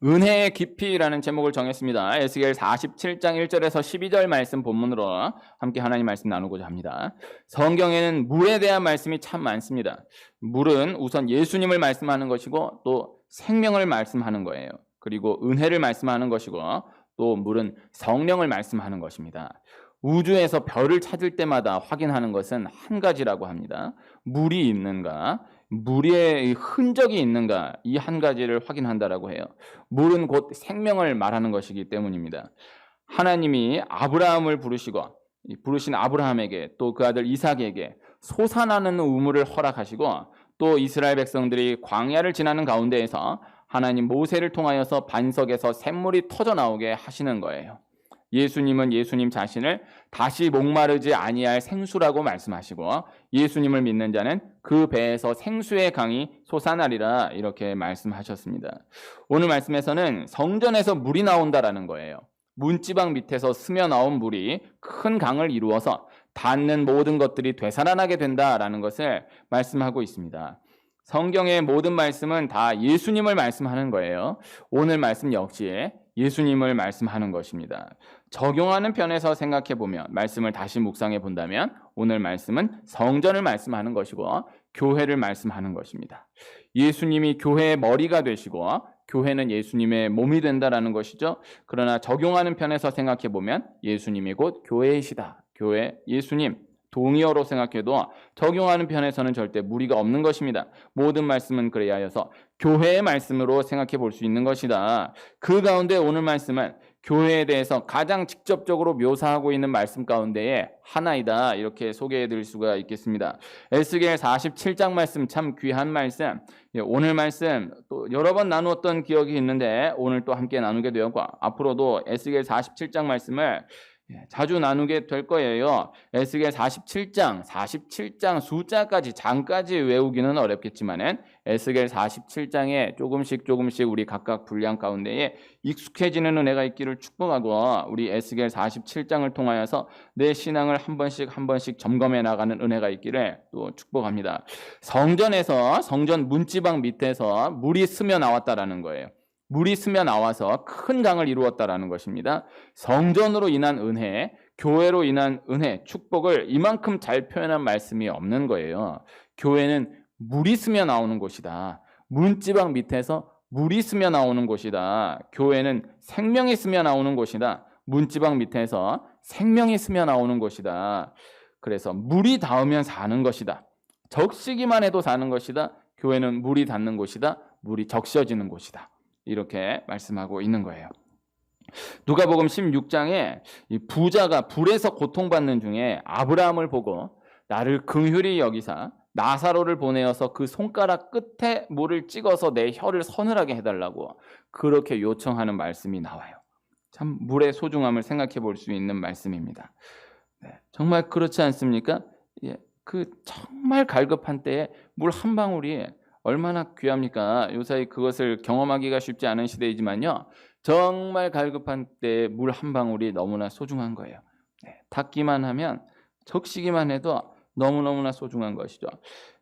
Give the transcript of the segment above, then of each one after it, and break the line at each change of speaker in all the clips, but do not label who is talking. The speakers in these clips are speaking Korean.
은혜의 깊이라는 제목을 정했습니다. 에스겔 47장 1절에서 12절 말씀 본문으로 함께 하나님 말씀 나누고자 합니다. 성경에는 물에 대한 말씀이 참 많습니다. 물은 우선 예수님을 말씀하는 것이고 또 생명을 말씀하는 거예요. 그리고 은혜를 말씀하는 것이고 또 물은 성령을 말씀하는 것입니다. 우주에서 별을 찾을 때마다 확인하는 것은 한 가지라고 합니다. 물이 있는가? 물의 흔적이 있는가? 이 한 가지를 확인한다라고 해요. 물은 곧 생명을 말하는 것이기 때문입니다. 하나님이 아브라함을 부르신 아브라함에게 또 그 아들 이삭에게 솟아나는 우물을 허락하시고 또 이스라엘 백성들이 광야를 지나는 가운데에서 하나님 모세를 통하여서 반석에서 샘물이 터져 나오게 하시는 거예요. 예수님은 예수님 자신을 다시 목마르지 아니할 생수라고 말씀하시고 예수님을 믿는 자는 그 배에서 생수의 강이 솟아나리라 이렇게 말씀하셨습니다. 오늘 말씀에서는 성전에서 물이 나온다라는 거예요. 문지방 밑에서 스며 나온 물이 큰 강을 이루어서 닿는 모든 것들이 되살아나게 된다라는 것을 말씀하고 있습니다. 성경의 모든 말씀은 다 예수님을 말씀하는 거예요. 오늘 말씀 역시 예수님을 말씀하는 것입니다. 적용하는 편에서 생각해 보면 말씀을 다시 묵상해 본다면 오늘 말씀은 성전을 말씀하는 것이고 교회를 말씀하는 것입니다. 예수님이 교회의 머리가 되시고 교회는 예수님의 몸이 된다라는 것이죠. 그러나 적용하는 편에서 생각해 보면 예수님이 곧 교회이시다. 교회, 예수님 동의어로 생각해도 적용하는 편에서는 절대 무리가 없는 것입니다. 모든 말씀은 그래야 하여서 교회의 말씀으로 생각해 볼 수 있는 것이다. 그 가운데 오늘 말씀은 교회에 대해서 가장 직접적으로 묘사하고 있는 말씀 가운데에 하나이다. 이렇게 소개해 드릴 수가 있겠습니다. 에스겔 47장 말씀 참 귀한 말씀. 오늘 말씀 또 여러 번 나누었던 기억이 있는데 오늘 또 함께 나누게 되었고 앞으로도 에스겔 47장 말씀을 자주 나누게 될 거예요. 에스겔 47장 숫자까지 장까지 외우기는 어렵겠지만은 에스겔 47장에 조금씩 우리 각각 분량 가운데에 익숙해지는 은혜가 있기를 축복하고 우리 에스겔 47장을 통하여서 내 신앙을 한 번씩 점검해 나가는 은혜가 있기를 또 축복합니다. 성전 문지방 밑에서 물이 스며 나왔다라는 거예요. 물이 스며 나와서 큰 강을 이루었다라는 것입니다. 성전으로 인한 은혜, 교회로 인한 은혜, 축복을 이만큼 잘 표현한 말씀이 없는 거예요. 교회는 물이 스며 나오는 곳이다. 문지방 밑에서 물이 스며 나오는 곳이다. 교회는 생명이 스며 나오는 곳이다. 문지방 밑에서 생명이 스며 나오는 곳이다. 그래서 물이 닿으면 사는 것이다. 적시기만 해도 사는 것이다. 교회는 물이 닿는 곳이다. 물이 적셔지는 곳이다. 이렇게 말씀하고 있는 거예요. 누가복음 16장에 이 부자가 불에서 고통받는 중에 아브라함을 보고 나를 긍휼히 여기사 나사로를 보내어서 그 손가락 끝에 물을 찍어서 내 혀를 서늘하게 해달라고 그렇게 요청하는 말씀이 나와요. 참 물의 소중함을 생각해 볼 수 있는 말씀입니다. 네, 정말 그렇지 않습니까? 그 정말 갈급한 때에 물 한 방울이 얼마나 귀합니까? 요사이 그것을 경험하기가 쉽지 않은 시대이지만요. 정말 갈급한 때에 물 한 방울이 너무나 소중한 거예요. 닿기만 하면 적시기만 해도 너무너무나 소중한 것이죠.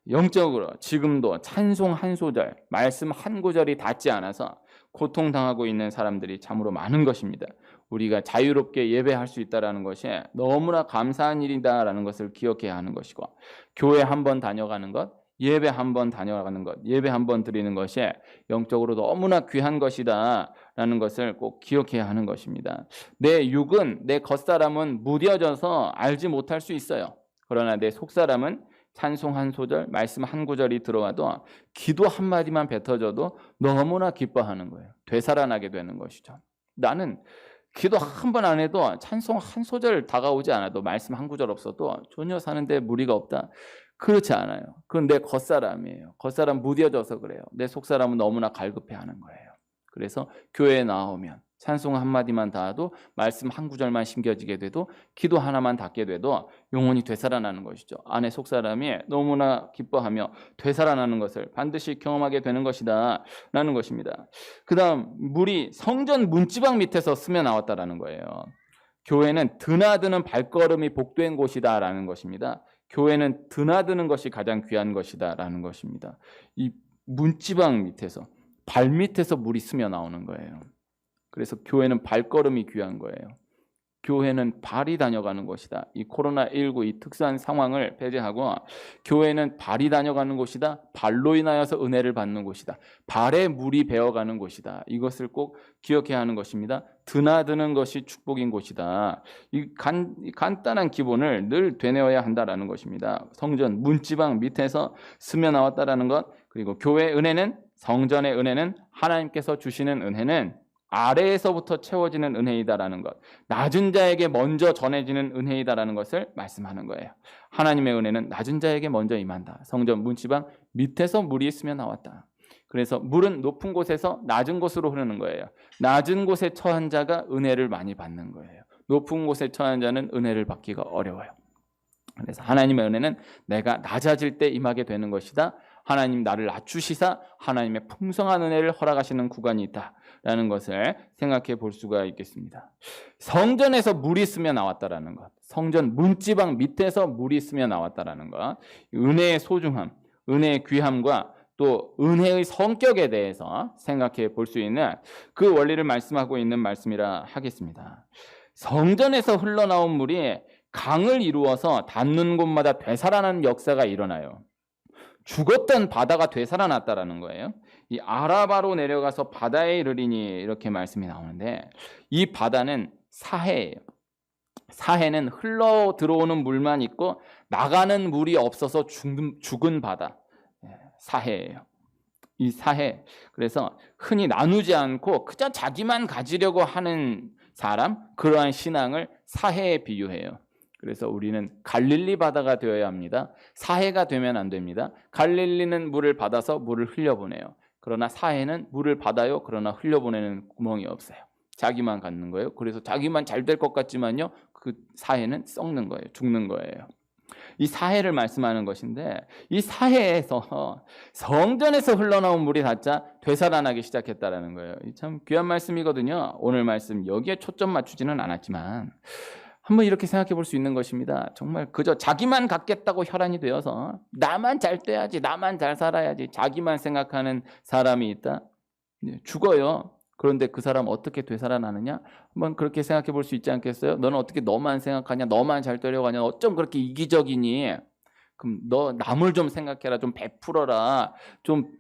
영적으로 지금도 찬송 한 소절, 말씀 한 구절이 닿지 않아서 고통당하고 있는 사람들이 참으로 많은 것입니다. 우리가 자유롭게 예배할 수 있다는 것이 너무나 감사한 일이다라는 것을 기억해야 하는 것이고 교회 한번 다녀가는 것, 예배 한번 다녀가는 것, 예배 한번 드리는 것이 영적으로 너무나 귀한 것이다 라는 것을 꼭 기억해야 하는 것입니다. 내 육은, 내 겉사람은 무뎌져서 알지 못할 수 있어요. 그러나 내 속사람은 찬송 한 소절, 말씀 한 구절이 들어와도 기도 한마디만 뱉어져도 너무나 기뻐하는 거예요. 되살아나게 되는 것이죠. 나는 기도 한 번 안 해도 찬송 한 소절 다가오지 않아도 말씀 한 구절 없어도 전혀 사는데 무리가 없다. 그렇지 않아요. 그건 내 겉사람이에요. 겉사람 무뎌져서 그래요. 내 속사람은 너무나 갈급해하는 거예요. 그래서 교회에 나오면 찬송 한마디만 닿아도 말씀 한 구절만 심겨지게 돼도 기도 하나만 닿게 돼도 영혼이 되살아나는 것이죠. 안에 속사람이 너무나 기뻐하며 되살아나는 것을 반드시 경험하게 되는 것이다 라는 것입니다. 그 다음 물이 성전 문지방 밑에서 스며 나왔다라는 거예요. 교회는 드나드는 발걸음이 복된 곳이다 라는 것입니다. 교회는 드나드는 것이 가장 귀한 것이다 라는 것입니다. 이 문지방 밑에서 발밑에서 물이 스며 나오는 거예요. 그래서 교회는 발걸음이 귀한 거예요. 교회는 발이 다녀가는 곳이다. 이 코로나19 이 특수한 상황을 배제하고 교회는 발이 다녀가는 곳이다. 발로 인하여서 은혜를 받는 곳이다. 발에 물이 배어가는 곳이다. 이것을 꼭 기억해야 하는 것입니다. 드나드는 것이 축복인 곳이다. 이 간단한 기본을 늘 되뇌어야 한다라는 것입니다. 성전 문지방 밑에서 스며 나왔다라는 것, 그리고 교회의 은혜는, 성전의 은혜는, 하나님께서 주시는 은혜는 아래에서부터 채워지는 은혜이다라는 것, 낮은 자에게 먼저 전해지는 은혜이다라는 것을 말씀하는 거예요. 하나님의 은혜는 낮은 자에게 먼저 임한다. 성전 문지방 밑에서 물이 있으며 나왔다. 그래서 물은 높은 곳에서 낮은 곳으로 흐르는 거예요. 낮은 곳에 처한 자가 은혜를 많이 받는 거예요. 높은 곳에 처한 자는 은혜를 받기가 어려워요. 그래서 하나님의 은혜는 내가 낮아질 때 임하게 되는 것이다. 하나님 나를 낮추시사 하나님의 풍성한 은혜를 허락하시는 구간이 있다라는 것을 생각해 볼 수가 있겠습니다. 성전에서 물이 스며 나왔다라는 것, 성전 문지방 밑에서 물이 스며 나왔다라는 것, 은혜의 소중함, 은혜의 귀함과 또 은혜의 성격에 대해서 생각해 볼 수 있는 그 원리를 말씀하고 있는 말씀이라 하겠습니다. 성전에서 흘러나온 물이 강을 이루어서 닿는 곳마다 되살아나는 역사가 일어나요. 죽었던 바다가 되살아났다라는 거예요. 이 아라바로 내려가서 바다에 이르리니 이렇게 말씀이 나오는데, 이 바다는 사해예요. 사해는 흘러 들어오는 물만 있고 나가는 물이 없어서 죽은 바다, 사해예요. 이 사해, 그래서 흔히 나누지 않고 그저 자기만 가지려고 하는 사람, 그러한 신앙을 사해에 비유해요. 그래서 우리는 갈릴리 바다가 되어야 합니다. 사해가 되면 안 됩니다. 갈릴리는 물을 받아서 물을 흘려보내요. 그러나 사해는 물을 받아요. 그러나 흘려보내는 구멍이 없어요. 자기만 갖는 거예요. 그래서 자기만 잘 될 것 같지만요, 그 사해는 썩는 거예요. 죽는 거예요. 이 사해를 말씀하는 것인데, 이 사해에서 성전에서 흘러나온 물이 닿자 되살아나기 시작했다라는 거예요. 참 귀한 말씀이거든요. 오늘 말씀 여기에 초점 맞추지는 않았지만 한번 이렇게 생각해 볼 수 있는 것입니다. 정말 그저 자기만 갖겠다고 혈안이 되어서 나만 잘 돼야지, 나만 잘 살아야지, 자기만 생각하는 사람이 있다. 죽어요. 그런데 그 사람 어떻게 되살아나느냐? 한번 그렇게 생각해 볼 수 있지 않겠어요? 너는 어떻게 너만 생각하냐? 너만 잘 되려고 하냐? 어쩜 그렇게 이기적이니? 그럼 너 남을 좀 생각해라. 좀 베풀어라. 좀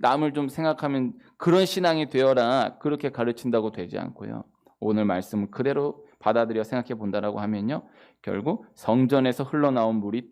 남을 좀 생각하면 그런 신앙이 되어라. 그렇게 가르친다고 되지 않고요. 오늘 말씀을 그대로 받아들여 생각해 본다라고 하면요, 결국 성전에서 흘러나온 물이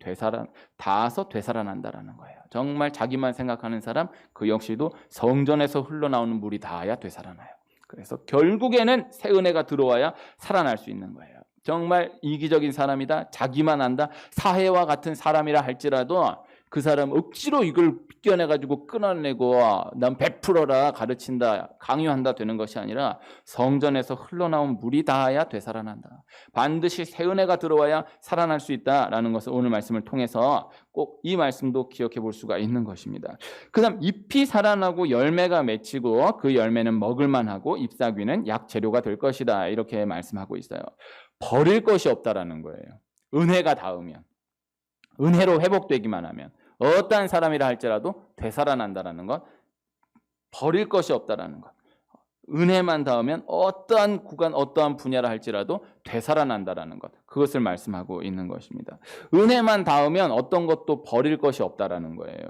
닿아서 되살아난다라는 거예요. 정말 자기만 생각하는 사람, 그 역시도 성전에서 흘러나오는 물이 닿아야 되살아나요. 그래서 결국에는 새 은혜가 들어와야 살아날 수 있는 거예요. 정말 이기적인 사람이다, 자기만 안다, 사해와 같은 사람이라 할지라도 그 사람 억지로 이걸 빗겨내가지고 끊어내고 난 베풀어라 가르친다, 강요한다 되는 것이 아니라 성전에서 흘러나온 물이 닿아야 되살아난다. 반드시 새 은혜가 들어와야 살아날 수 있다라는 것을 오늘 말씀을 통해서 꼭 이 말씀도 기억해 볼 수가 있는 것입니다. 그 다음 잎이 살아나고 열매가 맺히고 그 열매는 먹을만하고 잎사귀는 약재료가 될 것이다. 이렇게 말씀하고 있어요. 버릴 것이 없다라는 거예요. 은혜가 닿으면, 은혜로 회복되기만 하면, 어떠한 사람이라 할지라도 되살아난다라는 것, 버릴 것이 없다라는 것, 은혜만 닿으면 어떠한 구간, 어떠한 분야라 할지라도 되살아난다라는 것, 그것을 말씀하고 있는 것입니다. 은혜만 닿으면 어떤 것도 버릴 것이 없다라는 거예요.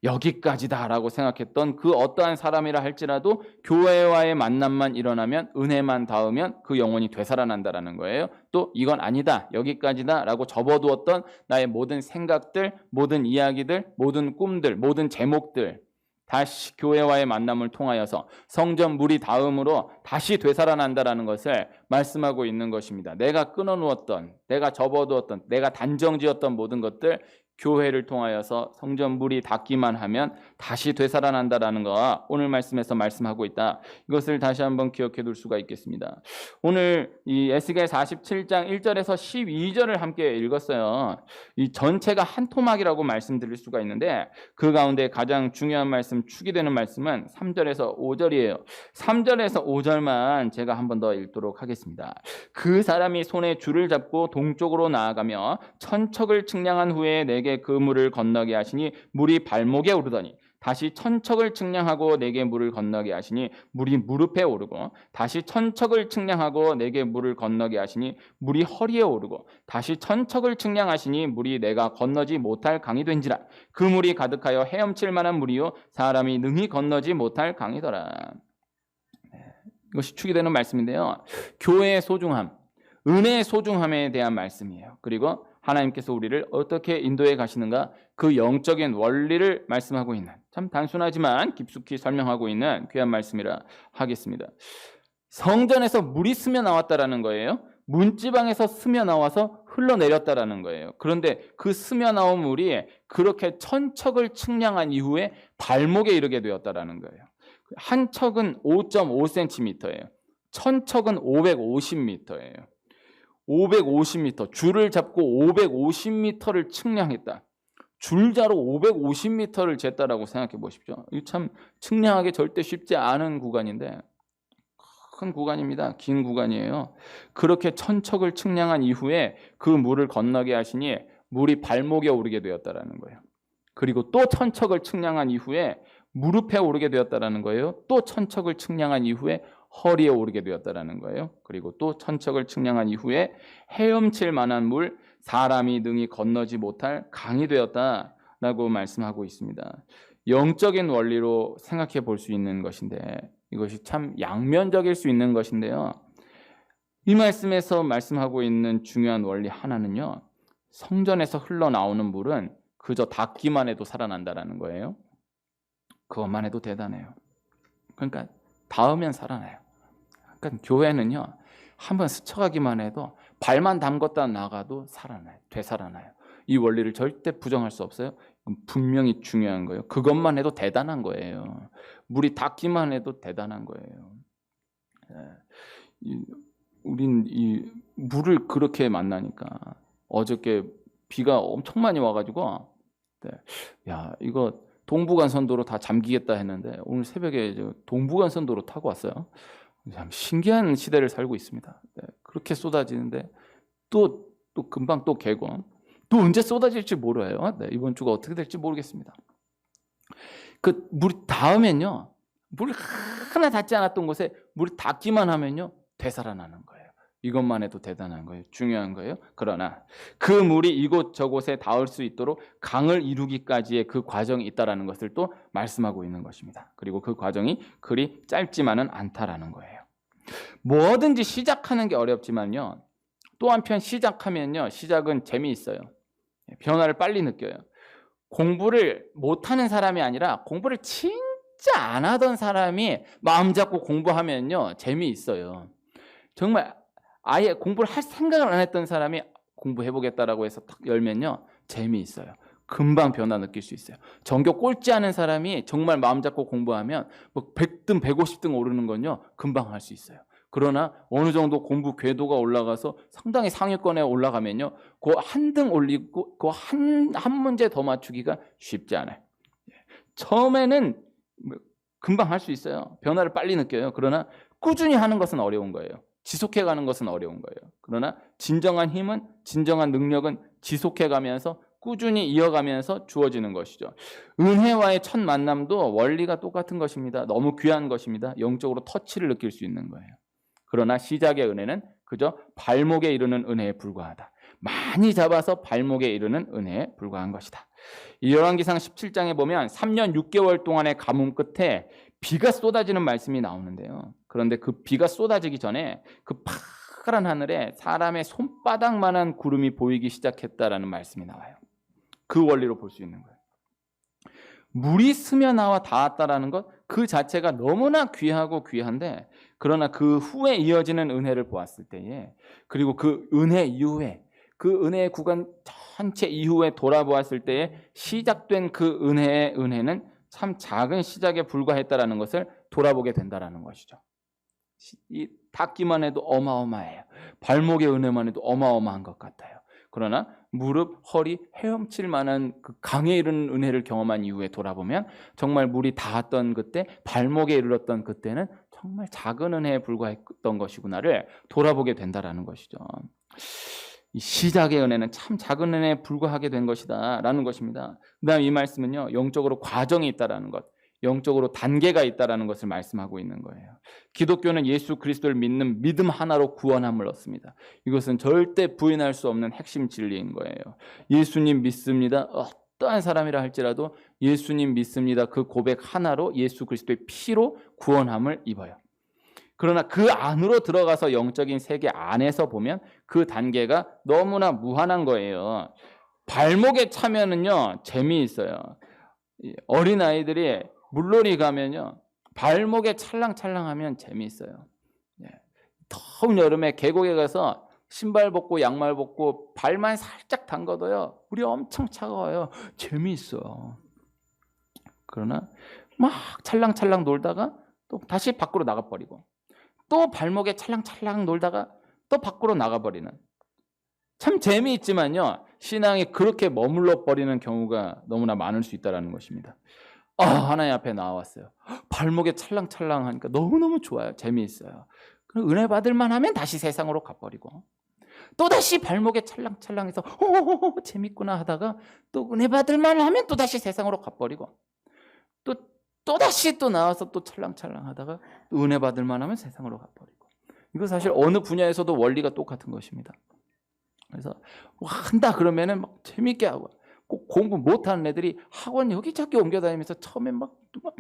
여기까지다라고 생각했던 그 어떠한 사람이라 할지라도 교회와의 만남만 일어나면, 은혜만 닿으면 그 영혼이 되살아난다라는 거예요. 또 이건 아니다, 여기까지다라고 접어두었던 나의 모든 생각들, 모든 이야기들, 모든 꿈들, 모든 제목들, 다시 교회와의 만남을 통하여서 성전 물이 닿음으로 다시 되살아난다라는 것을 말씀하고 있는 것입니다. 내가 끊어놓았던, 내가 접어두었던, 내가 단정지었던 모든 것들, 교회를 통하여서 성전 물이 닿기만 하면 다시 되살아난다라는 거 오늘 말씀에서 말씀하고 있다. 이것을 다시 한번 기억해 둘 수가 있겠습니다. 오늘 이 에스겔 47장 1절에서 12절을 함께 읽었어요. 이 전체가 한 토막이라고 말씀드릴 수가 있는데 그 가운데 가장 중요한 말씀, 축이 되는 말씀은 3절에서 5절이에요. 3절에서 5절만 제가 한 번 더 읽도록 하겠습니다. 그 사람이 손에 줄을 잡고 동쪽으로 나아가며 천척을 측량한 후에 내게 그 물을 건너게 하시니 물이 발목에 오르더니 다시 천척을 측량하고 내게 물을 건너게 하시니 물이 무릎에 오르고 다시 천척을 측량하고 내게 물을 건너게 하시니 물이 허리에 오르고 다시 천척을 측량하시니 물이 내가 건너지 못할 강이 된지라. 그 물이 가득하여 헤엄칠 만한 물이요 사람이 능히 건너지 못할 강이더라. 이것이 축이 되는 말씀인데요. 교회의 소중함, 은혜의 소중함에 대한 말씀이에요. 그리고 하나님께서 우리를 어떻게 인도해 가시는가, 그 영적인 원리를 말씀하고 있는, 참 단순하지만 깊숙이 설명하고 있는 귀한 말씀이라 하겠습니다. 성전에서 물이 스며 나왔다라는 거예요. 문지방에서 스며 나와서 흘러내렸다라는 거예요. 그런데 그 스며 나온 물이 그렇게 천척을 측량한 이후에 발목에 이르게 되었다라는 거예요. 한 척은 5.5cm예요. 천척은 550m예요. 550m, 줄을 잡고 550m를 측량했다. 줄자로 550m를 쟀다라고 생각해 보십시오. 이거 참 측량하기 절대 쉽지 않은 구간인데 큰 구간입니다. 긴 구간이에요. 그렇게 천척을 측량한 이후에 그 물을 건너게 하시니 물이 발목에 오르게 되었다라는 거예요. 그리고 또 천척을 측량한 이후에 무릎에 오르게 되었다라는 거예요. 또 천척을 측량한 이후에 허리에 오르게 되었다라는 거예요. 그리고 또 천척을 측량한 이후에 헤엄칠 만한 물, 사람이 능히 건너지 못할 강이 되었다라고 말씀하고 있습니다. 영적인 원리로 생각해 볼 수 있는 것인데 이것이 참 양면적일 수 있는 것인데요. 이 말씀에서 말씀하고 있는 중요한 원리 하나는요. 성전에서 흘러나오는 물은 그저 닿기만 해도 살아난다라는 거예요. 그것만 해도 대단해요. 그러니까 닿으면 살아나요. 그러니까 교회는요. 한번 스쳐가기만 해도 발만 담궜다 나가도 살아나요. 되살아나요. 이 원리를 절대 부정할 수 없어요. 분명히 중요한 거예요. 그것만 해도 대단한 거예요. 물이 닿기만 해도 대단한 거예요. 우린 이 물을 그렇게 만나니까 어저께 비가 엄청 많이 와가지고 야 이거 동부간선도로 다 잠기겠다 했는데 오늘 새벽에 동부간선도로 타고 왔어요. 참 신기한 시대를 살고 있습니다. 그렇게 쏟아지는데 또 금방 또 개고 또 언제 쏟아질지 몰라요. 이번 주가 어떻게 될지 모르겠습니다. 그 물이 닿으면요, 물이 하나 닿지 않았던 곳에 물이 닿기만 하면요 되살아나는 거예요. 이것만 해도 대단한 거예요. 중요한 거예요. 그러나 그 물이 이곳 저곳에 닿을 수 있도록 강을 이루기까지의 그 과정이 있다라는 것을 또 말씀하고 있는 것입니다. 그리고 그 과정이 그리 짧지만은 않다라는 거예요. 뭐든지 시작하는 게 어렵지만요. 또 한편 시작하면요. 시작은 재미있어요. 변화를 빨리 느껴요. 공부를 못하는 사람이 아니라 공부를 진짜 안 하던 사람이 마음 잡고 공부하면요. 재미있어요. 정말 아예 공부를 할 생각을 안 했던 사람이 공부해보겠다라고 해서 탁 열면요. 재미있어요. 금방 변화 느낄 수 있어요. 전교 꼴찌 하는 사람이 정말 마음 잡고 공부하면 뭐 100등, 150등 오르는 건요. 금방 할 수 있어요. 그러나 어느 정도 공부 궤도가 올라가서 상당히 상위권에 올라가면요. 그 한 등 올리고 그 한 문제 더 맞추기가 쉽지 않아요. 처음에는 금방 할 수 있어요. 변화를 빨리 느껴요. 그러나 꾸준히 하는 것은 어려운 거예요. 지속해가는 것은 어려운 거예요. 그러나 진정한 힘은, 진정한 능력은 지속해가면서 꾸준히 이어가면서 주어지는 것이죠. 은혜와의 첫 만남도 원리가 똑같은 것입니다. 너무 귀한 것입니다. 영적으로 터치를 느낄 수 있는 거예요. 그러나 시작의 은혜는 그저 발목에 이르는 은혜에 불과하다. 많이 잡아서 발목에 이르는 은혜에 불과한 것이다. 이 열왕기상 17장에 보면 3년 6개월 동안의 가뭄 끝에 비가 쏟아지는 말씀이 나오는데요. 그런데 그 비가 쏟아지기 전에 그 파란 하늘에 사람의 손바닥만한 구름이 보이기 시작했다라는 말씀이 나와요. 그 원리로 볼 수 있는 거예요. 물이 스며 나와 닿았다라는 것 그 자체가 너무나 귀하고 귀한데 그러나 그 후에 이어지는 은혜를 보았을 때에 그리고 그 은혜 이후에 그 은혜의 구간 전체 이후에 돌아보았을 때에 시작된 그 은혜는 참 작은 시작에 불과했다라는 것을 돌아보게 된다라는 것이죠. 이 닿기만 해도 어마어마해요. 발목의 은혜만 해도 어마어마한 것 같아요. 그러나 무릎, 허리, 헤엄칠 만한 그 강에 이르는 은혜를 경험한 이후에 돌아보면 정말 물이 닿았던 그때, 발목에 이르렀던 그때는 정말 작은 은혜에 불과했던 것이구나를 돌아보게 된다라는 것이죠. 이 시작의 은혜는 참 작은 은혜에 불과하게 된 것이다 라는 것입니다. 그 다음 이 말씀은요, 영적으로 과정이 있다라는 것, 영적으로 단계가 있다라는 것을 말씀하고 있는 거예요. 기독교는 예수 그리스도를 믿는 믿음 하나로 구원함을 얻습니다. 이것은 절대 부인할 수 없는 핵심 진리인 거예요. 예수님 믿습니다. 어떠한 사람이라 할지라도 예수님 믿습니다. 그 고백 하나로 예수 그리스도의 피로 구원함을 입어요. 그러나 그 안으로 들어가서 영적인 세계 안에서 보면 그 단계가 너무나 무한한 거예요. 발목에 차면은요, 재미있어요. 어린아이들이 물놀이 가면요, 발목에 찰랑찰랑하면 재미있어요. 더운 여름에 계곡에 가서 신발 벗고 양말 벗고 발만 살짝 담가둬요. 물이 엄청 차가워요. 재미있어요. 그러나 막 찰랑찰랑 놀다가 또 다시 밖으로 나가버리고, 또 발목에 찰랑찰랑 놀다가 또 밖으로 나가버리는, 참 재미있지만요, 신앙이 그렇게 머물러 버리는 경우가 너무나 많을 수 있다는 것입니다. 하나님 앞에 나왔어요. 발목에 찰랑찰랑 하니까 너무너무 좋아요. 재미있어요. 그럼 은혜 받을만 하면 다시 세상으로 가버리고, 또다시 발목에 찰랑찰랑해서 재밌구나 하다가 또 은혜 받을만 하면 또다시 세상으로 가버리고, 또다시 또 나와서 또 찰랑찰랑 하다가 또 은혜 받을만 하면 세상으로 가버리고. 이거 사실 어느 분야에서도 원리가 똑같은 것입니다. 그래서 한다 그러면은 막 재밌게 하고, 꼭 공부 못하는 애들이 학원 여기저기 옮겨다니면서 처음에 막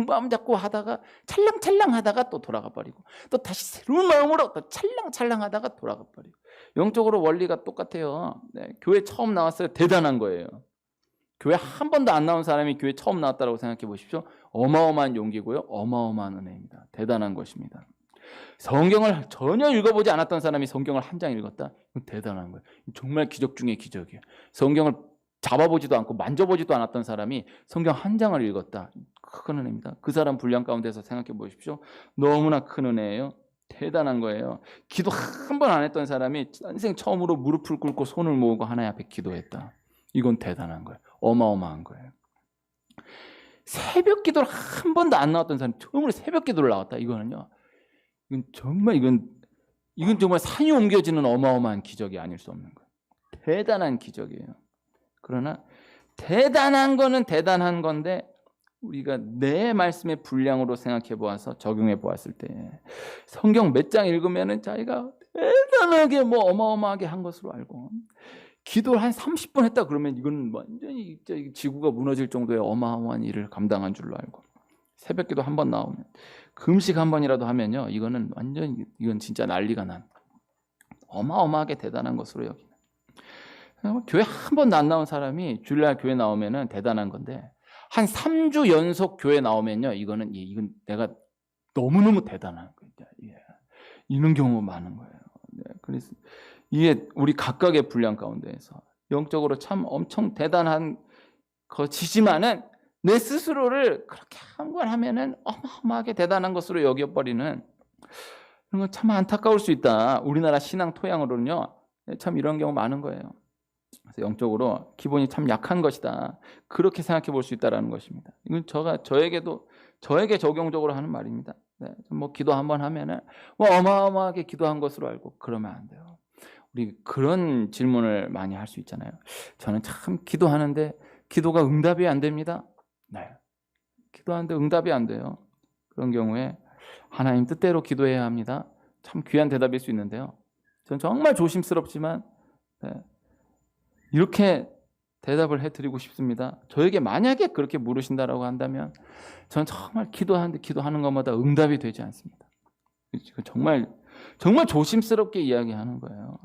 마음 잡고 하다가 찰랑찰랑 하다가 또 돌아가 버리고, 또 다시 새로운 마음으로 또 찰랑찰랑 하다가 돌아가 버리고. 영적으로 원리가 똑같아요. 교회 처음 나왔어요. 대단한 거예요. 교회 한 번도 안 나온 사람이 교회 처음 나왔다고 생각해 보십시오. 어마어마한 용기고요, 어마어마한 은혜입니다. 대단한 것입니다. 성경을 전혀 읽어보지 않았던 사람이 성경을 한 장 읽었다? 이건 대단한 거예요. 정말 기적 중에 기적이에요. 성경을 잡아보지도 않고 만져보지도 않았던 사람이 성경 한 장을 읽었다. 큰 은혜입니다. 그 사람 분량 가운데서 생각해 보십시오. 너무나 큰 은혜예요. 대단한 거예요. 기도 한 번 안 했던 사람이 인생 처음으로 무릎을 꿇고 손을 모으고 하나님 앞에 기도했다. 이건 대단한 거예요. 어마어마한 거예요. 새벽 기도를 한 번도 안 나왔던 사람이 처음으로 새벽 기도를 나왔다. 이건 정말 산이 옮겨지는 어마어마한 기적이 아닐 수 없는 거예요. 대단한 기적이에요. 그러나 대단한 거는 대단한 건데, 우리가 내 말씀의 분량으로 생각해 보아서 적용해 보았을 때 성경 몇 장 읽으면은 자기가 대단하게 어마어마하게 한 것으로 알고, 기도를 한 30분 했다 그러면 이건 완전히 지구가 무너질 정도의 어마어마한 일을 감당한 줄로 알고, 새벽 기도 한 번 나오면, 금식 한 번이라도 하면요, 이건 진짜 난리가 난 어마어마하게 대단한 것으로 여기는. 교회 한 번도 안 나온 사람이 주일날 교회 나오면은 대단한 건데, 한 3주 연속 교회 나오면요, 이건 내가 너무너무 대단한 거예요. 이런 경우가 많은 거예요. 그래서 이게 우리 각각의 분량 가운데에서 영적으로 참 엄청 대단한 것이지만은 내 스스로를 그렇게 한 걸 하면은 어마어마하게 대단한 것으로 여겨버리는, 그런 건 참 안타까울 수 있다. 우리나라 신앙 토양으로는요, 참 이런 경우 많은 거예요. 그래서 영적으로 기본이 참 약한 것이다. 그렇게 생각해 볼 수 있다는 것입니다. 이건 저에게 적용적으로 하는 말입니다. 기도 한번 하면은 어마어마하게 기도한 것으로 알고, 그러면 안 돼요. 우리 그런 질문을 많이 할 수 있잖아요. 저는 참 기도하는데 기도가 응답이 안 됩니다. 네. 기도하는데 응답이 안 돼요. 그런 경우에 하나님 뜻대로 기도해야 합니다. 참 귀한 대답일 수 있는데요. 저는 정말 조심스럽지만 이렇게 대답을 해드리고 싶습니다. 저에게 만약에 그렇게 물으신다라고 한다면 저는 정말 기도하는데 기도하는 것마다 응답이 되지 않습니다. 정말 조심스럽게 이야기하는 거예요.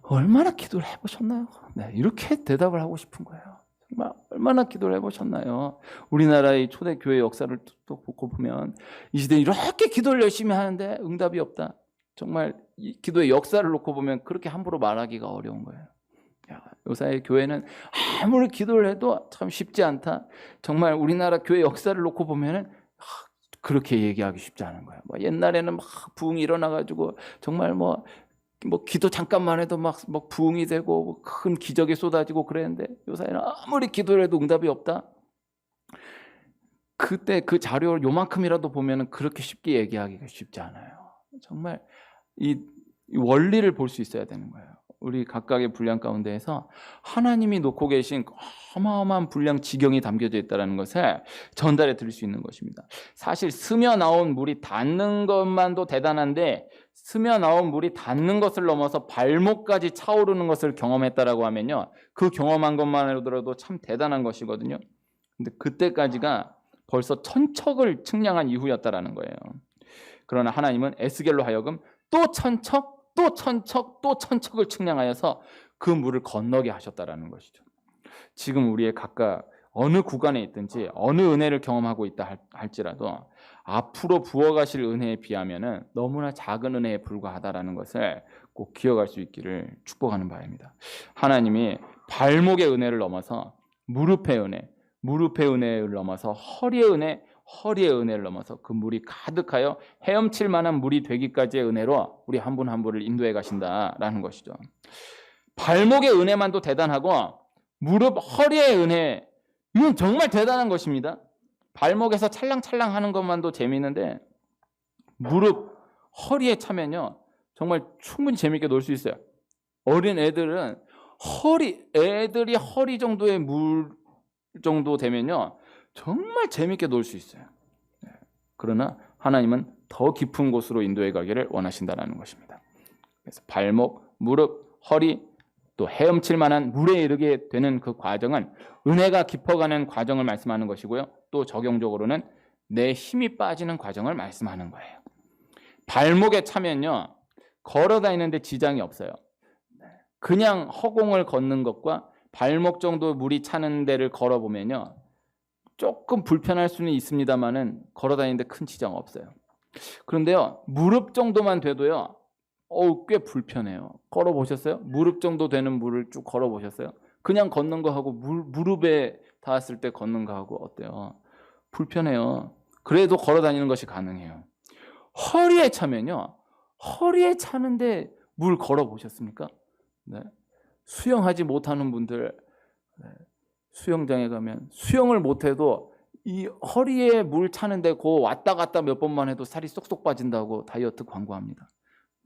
얼마나 기도를 해보셨나요? 이렇게 대답을 하고 싶은 거예요. 정말 얼마나 기도를 해보셨나요? 우리나라의 초대 교회 역사를 또 보고 보면 이 시대에 이렇게 기도를 열심히 하는데 응답이 없다. 정말 이 기도의 역사를 놓고 보면 그렇게 함부로 말하기가 어려운 거예요. 요사의 교회는 아무리 기도를 해도 참 쉽지 않다. 정말 우리나라 교회 역사를 놓고 보면은 그렇게 얘기하기 쉽지 않은 거예요. 옛날에는 막 부흥이 일어나가지고 정말 기도 잠깐만 해도 막 부흥이 되고 큰 기적이 쏟아지고 그랬는데, 요사이는 아무리 기도를 해도 응답이 없다. 그때 그 자료를 요만큼이라도 보면은 그렇게 쉽게 얘기하기가 쉽지 않아요. 정말 이 원리를 볼 수 있어야 되는 거예요. 우리 각각의 분량 가운데에서 하나님이 놓고 계신 어마어마한 분량 지경이 담겨져 있다는 것을 전달해 드릴 수 있는 것입니다. 사실 스며 나온 물이 닿는 것만도 대단한데 스며 나온 물이 닿는 것을 넘어서 발목까지 차오르는 것을 경험했다라고 하면요, 그 경험한 것만으로도 참 대단한 것이거든요. 근데 그때까지가 벌써 천척을 측량한 이후였다라는 거예요. 그러나 하나님은 에스겔로 하여금 또 천척, 또 천척, 또 천척을 측량하여서 그 물을 건너게 하셨다라는 것이죠. 지금 우리의 각각 어느 구간에 있든지 어느 은혜를 경험하고 있다 할지라도 앞으로 부어가실 은혜에 비하면은 너무나 작은 은혜에 불과하다라는 것을 꼭 기억할 수 있기를 축복하는 바입니다. 하나님이 발목의 은혜를 넘어서 무릎의 은혜, 무릎의 은혜를 넘어서 허리의 은혜, 허리의 은혜를 넘어서 그 물이 가득하여 헤엄칠 만한 물이 되기까지의 은혜로 우리 한 분 한 분을 인도해 가신다라는 것이죠. 발목의 은혜만도 대단하고 무릎, 허리의 은혜, 이건 정말 대단한 것입니다. 발목에서 찰랑찰랑 하는 것만도 재미있는데 무릎, 허리에 차면요 정말 충분히 재미있게 놀 수 있어요. 어린 애들은 애들이 허리 정도의 물 정도 되면요 정말 재미있게 놀 수 있어요. 그러나 하나님은 더 깊은 곳으로 인도해 가기를 원하신다는 것입니다. 그래서 발목, 무릎, 허리, 또 헤엄칠 만한 물에 이르게 되는 그 과정은 은혜가 깊어가는 과정을 말씀하는 것이고요. 또 적용적으로는 내 힘이 빠지는 과정을 말씀하는 거예요. 발목에 차면요 걸어 다니는데 지장이 없어요. 그냥 허공을 걷는 것과 발목 정도 물이 차는 데를 걸어보면요 조금 불편할 수는 있습니다만은 걸어 다니는데 큰 지장 없어요. 그런데요 무릎 정도만 돼도요 꽤 불편해요. 걸어보셨어요? 무릎 정도 되는 물을 쭉 걸어보셨어요? 그냥 걷는 거하고 무릎에 닿았을 때 걷는 거하고 어때요? 불편해요. 그래도 걸어 다니는 것이 가능해요. 허리에 차면요 허리에 차는데 물 걸어보셨습니까? 네. 수영하지 못하는 분들 수영장에 가면 수영을 못해도 이 허리에 물 차는데 그 왔다 갔다 몇 번만 해도 살이 쏙쏙 빠진다고 다이어트 광고합니다.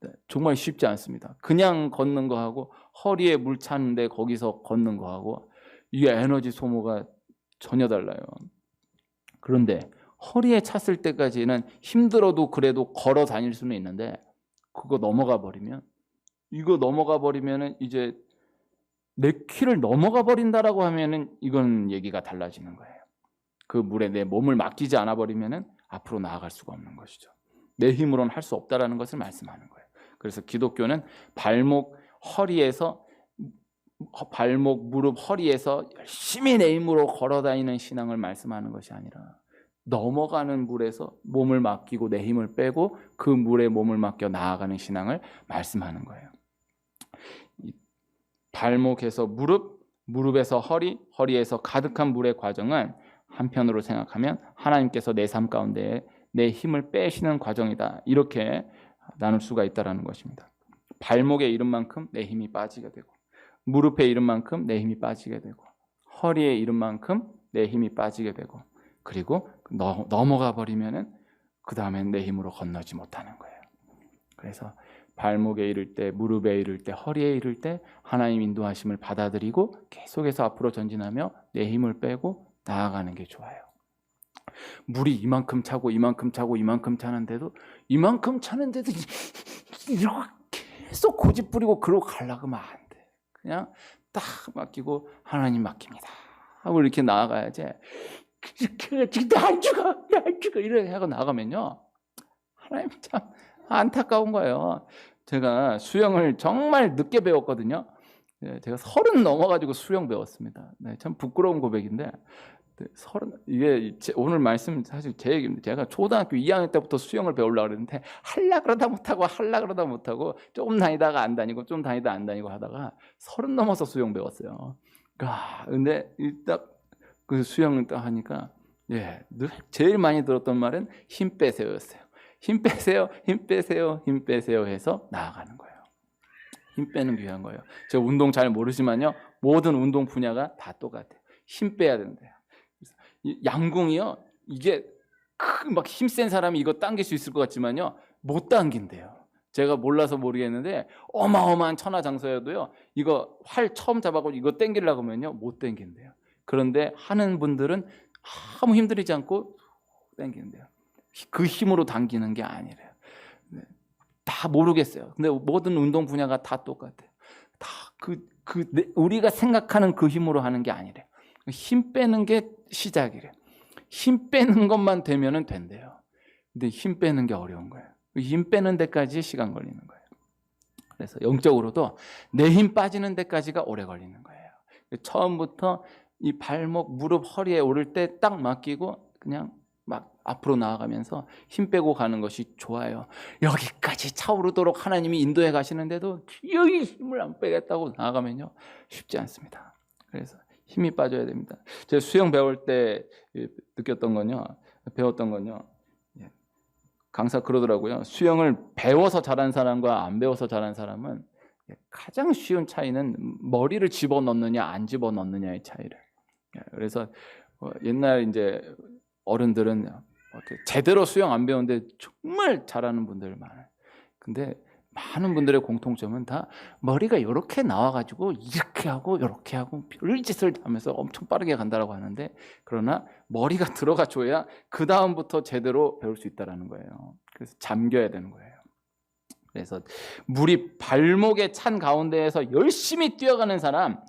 네, 정말 쉽지 않습니다. 그냥 걷는 거하고 허리에 물 차는데 거기서 걷는 거하고 이게 에너지 소모가 전혀 달라요. 그런데 허리에 찼을 때까지는 힘들어도 그래도 걸어 다닐 수는 있는데 그거 넘어가 버리면 이제 내 키를 넘어가 버린다라고 하면은 이건 얘기가 달라지는 거예요. 그 물에 내 몸을 맡기지 않아 버리면은 앞으로 나아갈 수가 없는 것이죠. 내 힘으로는 할 수 없다라는 것을 말씀하는 거예요. 그래서 기독교는 발목, 무릎, 허리에서 열심히 내 힘으로 걸어 다니는 신앙을 말씀하는 것이 아니라 넘어가는 물에서 몸을 맡기고 내 힘을 빼고 그 물에 몸을 맡겨 나아가는 신앙을 말씀하는 거예요. 발목에서 무릎, 무릎에서 허리, 허리에서 가득한 물의 과정은 한편으로 생각하면 하나님께서 내 삶 가운데 내 힘을 빼시는 과정이다. 이렇게 나눌 수가 있다는 것입니다. 발목에 이른 만큼 내 힘이 빠지게 되고 무릎에 이른 만큼 내 힘이 빠지게 되고 허리에 이른 만큼 내 힘이 빠지게 되고 그리고 넘어가 버리면은 그 다음엔 내 힘으로 건너지 못하는 거예요. 그래서 발목에 이를 때, 무릎에 이를 때, 허리에 이를 때 하나님 인도하심을 받아들이고 계속해서 앞으로 전진하며 내 힘을 빼고 나아가는 게 좋아요. 물이 이만큼 차고 이만큼 차고 이만큼 차는데도 이렇게 계속 고집 부리고 그러고 가려고 하면 안 돼. 그냥 딱 맡기고 하나님 맡깁니다 하고 이렇게 나아가야지. 나 안 죽어 이렇게 하고 나가면요 하나님 참 안타까운 거예요. 제가 수영을 정말 늦게 배웠거든요. 제가 30 넘어가지고 수영 배웠습니다. 참 부끄러운 고백인데 이게 오늘 말씀 사실 제 얘기입니다. 제가 초등학교 2학년 때부터 수영을 배우려고 그랬는데 하려고 그러다 못하고 조금 다니다가 안 다니고 좀 다니다 안 다니고 하다가 30 넘어서 수영 배웠어요. 근데 딱 그 수영을 딱 하니까 제일 많이 들었던 말은 힘 빼세요였어요. 힘 빼세요 해서 나아가는 거예요. 힘 빼는 게 귀한 거예요. 제가 운동 잘 모르지만요 모든 운동 분야가 다 똑같아요. 힘 빼야 된대요. 양궁이요 이게 막 힘센 사람이 이거 당길 수 있을 것 같지만요 못 당긴대요. 제가 몰라서 모르겠는데 어마어마한 천하장사여도요. 이거 활 처음 잡아고 이거 당기려고 하면요. 못 당긴대요. 그런데 하는 분들은 아무 힘들이지 않고 당기는데요. 그 힘으로 당기는 게 아니래요. 네. 다 모르겠어요. 근데 모든 운동 분야가 다 똑같아요. 다 우리가 생각하는 그 힘으로 하는 게 아니래요. 힘 빼는 게 시작이래요. 힘 빼는 것만 되면은 된대요. 근데 힘 빼는 게 어려운 거예요. 힘 빼는 데까지 시간 걸리는 거예요. 그래서 영적으로도 내 힘 빠지는 데까지가 오래 걸리는 거예요. 처음부터 이 발목, 무릎, 허리에 오를 때 딱 맡기고 그냥 막 앞으로 나아가면서 힘 빼고 가는 것이 좋아요. 여기까지 차오르도록 하나님이 인도해 가시는데도 여기 힘을 안 빼겠다고 나아가면요 쉽지 않습니다. 그래서 힘이 빠져야 됩니다. 제가 수영 배울 때 느꼈던 건요, 배웠던 건요, 강사 그러더라고요. 수영을 배워서 잘한 사람과 안 배워서 잘한 사람은 가장 쉬운 차이는 머리를 집어넣느냐 안 집어넣느냐의 차이를. 그래서 옛날 이제 어른들은 제대로 수영 안 배우는데 정말 잘하는 분들 많아요. 근데 많은 분들의 공통점은 다 머리가 이렇게 나와가지고 이렇게 하고 이렇게 하고 별짓을 하면서 엄청 빠르게 간다라고 하는데, 그러나 머리가 들어가 줘야 그 다음부터 제대로 배울 수 있다라는 거예요. 그래서 잠겨야 되는 거예요. 그래서 물이 발목에 찬 가운데에서 열심히 뛰어가는 사람,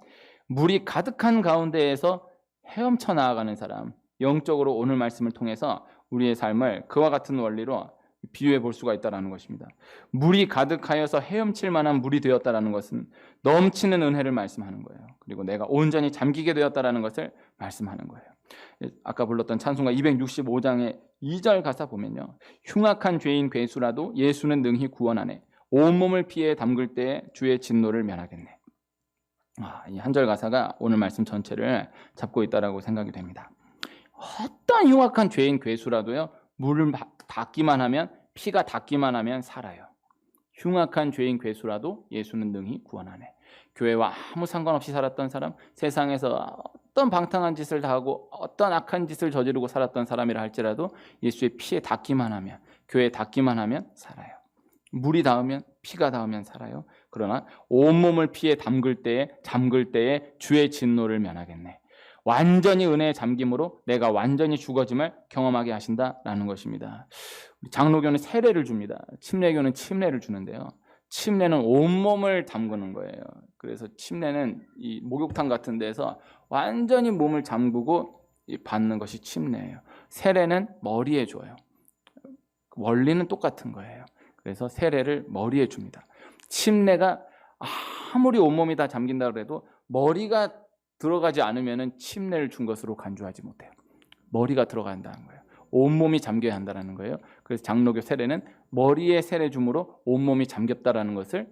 물이 가득한 가운데에서 헤엄쳐 나아가는 사람, 영적으로 오늘 말씀을 통해서 우리의 삶을 그와 같은 원리로 비유해 볼 수가 있다는 것입니다. 물이 가득하여서 헤엄칠 만한 물이 되었다는 것은 넘치는 은혜를 말씀하는 거예요. 그리고 내가 온전히 잠기게 되었다는 것을 말씀하는 거예요. 아까 불렀던 찬송가 265장의 2절 가사 보면요, 흉악한 죄인 괴수라도 예수는 능히 구원하네. 온몸을 피해 담글 때에 주의 진노를 면하겠네. 이 한 절 가사가 오늘 말씀 전체를 잡고 있다라고 생각이 됩니다. 어떤 흉악한 죄인 괴수라도요, 물을 닿기만 하면, 피가 닿기만 하면 살아요. 흉악한 죄인 괴수라도 예수는 능히 구원하네. 교회와 아무 상관없이 살았던 사람, 세상에서 어떤 방탕한 짓을 다 하고 어떤 악한 짓을 저지르고 살았던 사람이라 할지라도 예수의 피에 닿기만 하면, 교회에 닿기만 하면 살아요. 물이 닿으면, 피가 닿으면 살아요. 그러나 온몸을 피에 잠글 때에 주의 진노를 면하겠네. 완전히 은혜에 잠김으로 내가 완전히 죽어짐을 경험하게 하신다라는 것입니다. 장로교는 세례를 줍니다. 침례교는 침례를 주는데요, 침례는 온몸을 담그는 거예요. 그래서 침례는 이 목욕탕 같은 데서 완전히 몸을 잠그고 받는 것이 침례예요. 세례는 머리에 줘요. 원리는 똑같은 거예요. 그래서 세례를 머리에 줍니다. 침례가 아무리 온몸이 다 잠긴다 그래도 머리가 들어가지 않으면 침례를 준 것으로 간주하지 못해요. 머리가 들어간다는 거예요. 온몸이 잠겨야 한다는 거예요. 그래서 장로교 세례는 머리에 세례 줌으로 온몸이 잠겼다라는 것을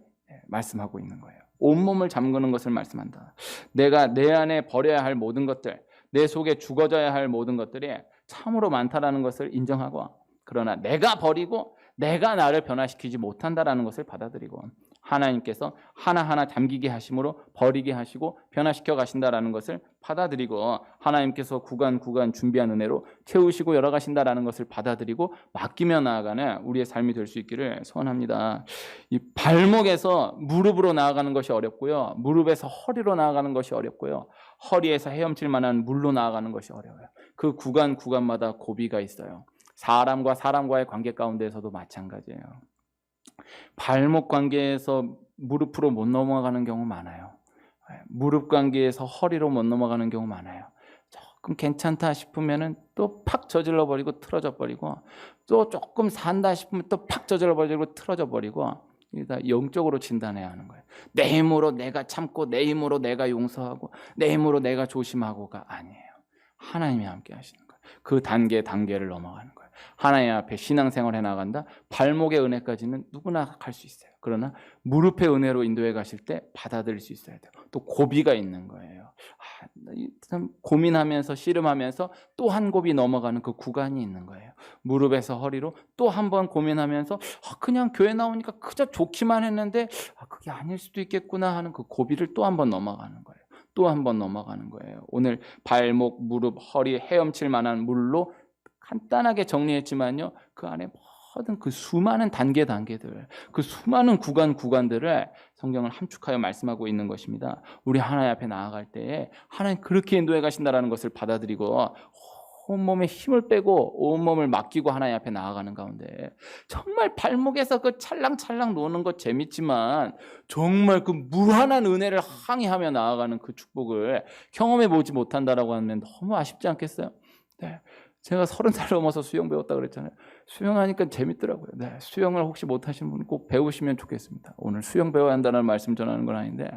말씀하고 있는 거예요. 온몸을 잠그는 것을 말씀한다. 내가 내 안에 버려야 할 모든 것들, 내 속에 죽어져야 할 모든 것들이 참으로 많다라는 것을 인정하고, 그러나 내가 버리고 내가 나를 변화시키지 못한다라는 것을 받아들이고, 하나님께서 하나하나 잠기게 하심으로 버리게 하시고 변화시켜 가신다라는 것을 받아들이고, 하나님께서 구간 준비한 은혜로 채우시고 열어가신다라는 것을 받아들이고 맡기며 나아가는 우리의 삶이 될 수 있기를 소원합니다. 이 발목에서 무릎으로 나아가는 것이 어렵고요, 무릎에서 허리로 나아가는 것이 어렵고요, 허리에서 헤엄칠 만한 물로 나아가는 것이 어려워요. 그 구간마다 고비가 있어요. 사람과 사람과의 관계 가운데에서도 마찬가지예요. 발목 관계에서 무릎으로 못 넘어가는 경우 많아요. 무릎 관계에서 허리로 못 넘어가는 경우 많아요. 조금 괜찮다 싶으면은 또 팍 저질러 버리고 틀어져 버리고, 또 조금 산다 싶으면 또 팍 저질러 버리고 틀어져 버리고, 다 영적으로 진단해야 하는 거예요. 내 힘으로 내가 참고, 내 힘으로 내가 용서하고, 내 힘으로 내가 조심하고가 아니에요. 하나님이 함께 하시는 거예요. 그 단계를 넘어가는 거예요. 하나님 앞에 신앙생활 해나간다. 발목의 은혜까지는 누구나 갈 수 있어요. 그러나 무릎의 은혜로 인도해 가실 때 받아들일 수 있어야 돼요. 또 고비가 있는 거예요. 참 고민하면서 씨름하면서 또 한 고비 넘어가는 그 구간이 있는 거예요. 무릎에서 허리로 또 한 번 고민하면서 그냥 교회 나오니까 그저 좋기만 했는데 그게 아닐 수도 있겠구나 하는 그 고비를 또 한 번 넘어가는 거예요. 또 한 번 넘어가는 거예요. 오늘 발목, 무릎, 허리 헤엄칠 만한 물로 간단하게 정리했지만요, 그 안에 터든 그 수많은 단계들, 그 수많은 구간들을 성경은 함축하여 말씀하고 있는 것입니다. 우리 하나님 앞에 나아갈 때에 하나님 그렇게 인도해 가신다라는 것을 받아들이고 온몸에 힘을 빼고 온몸을 맡기고 하나님 앞에 나아가는 가운데 정말 발목에서 그 찰랑찰랑 노는 것 재밌지만 정말 그 무한한 은혜를 항해하며 나아가는 그 축복을 경험해 보지 못한다라고 하면 너무 아쉽지 않겠어요? 네. 제가 30살 넘어서 수영 배웠다 그랬잖아요. 수영하니까 재밌더라고요. 네. 수영을 혹시 못하시는 분 꼭 배우시면 좋겠습니다. 오늘 수영 배워야 한다는 말씀 전하는 건 아닌데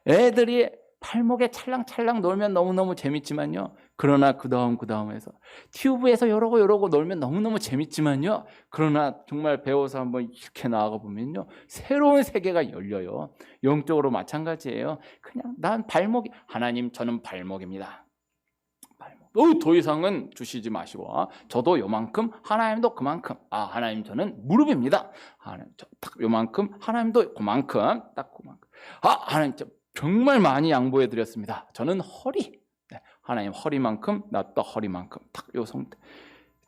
애들이 발목에 찰랑찰랑 놀면 너무너무 재밌지만요. 그러나 그 다음에서 튜브에서 이러고 놀면 너무너무 재밌지만요. 그러나 정말 배워서 한번 이렇게 나아가 보면요. 새로운 세계가 열려요. 영적으로 마찬가지예요. 그냥 난 발목이 하나님 저는 발목입니다. 더 이상은 주시지 마시고 저도 요만큼 하나님도 그만큼 하나님 저는 무릎입니다. 하나님 저 딱 요만큼 하나님도 그만큼 딱 그만큼 하나님 저 정말 많이 양보해 드렸습니다. 저는 허리 네, 하나님 허리만큼 나 또 허리만큼 딱 요 상태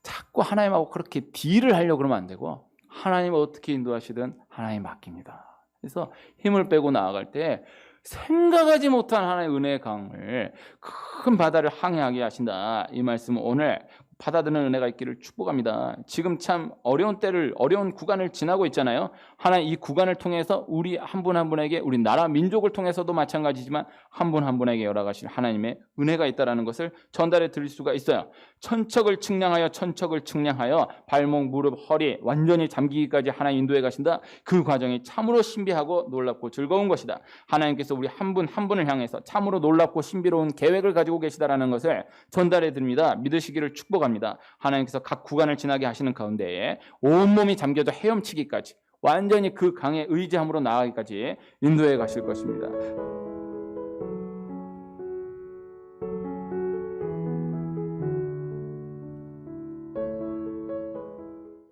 자꾸 하나님하고 그렇게 딜을 하려고 그러면 안 되고 하나님 어떻게 인도하시든 하나님 맡깁니다. 그래서 힘을 빼고 나아갈 때 생각하지 못한 하나님의 은혜의 강을 큰 바다를 항해하게 하신다. 이 말씀은 오늘 받아들이는 은혜가 있기를 축복합니다. 지금 참 어려운 구간을 지나고 있잖아요. 하나님 이 구간을 통해서 우리 한 분 한 분에게 우리 나라 민족을 통해서도 마찬가지지만 한 분 한 분에게 열어가실 하나님의 은혜가 있다는 것을 전달해 드릴 수가 있어요. 천척을 측량하여 발목, 무릎, 허리 완전히 잠기기까지 하나님 인도해 가신다. 그 과정이 참으로 신비하고 놀랍고 즐거운 것이다. 하나님께서 우리 한 분 한 분을 향해서 참으로 놀랍고 신비로운 계획을 가지고 계시다라는 것을 전달해 드립니다. 믿으시기를 축복합니다. 하나님께서 각 구간을 지나게 하시는 가운데에 온몸이 잠겨져 헤엄치기까지 완전히 그 강에 의지함으로 나아가기까지 인도해 가실 것입니다.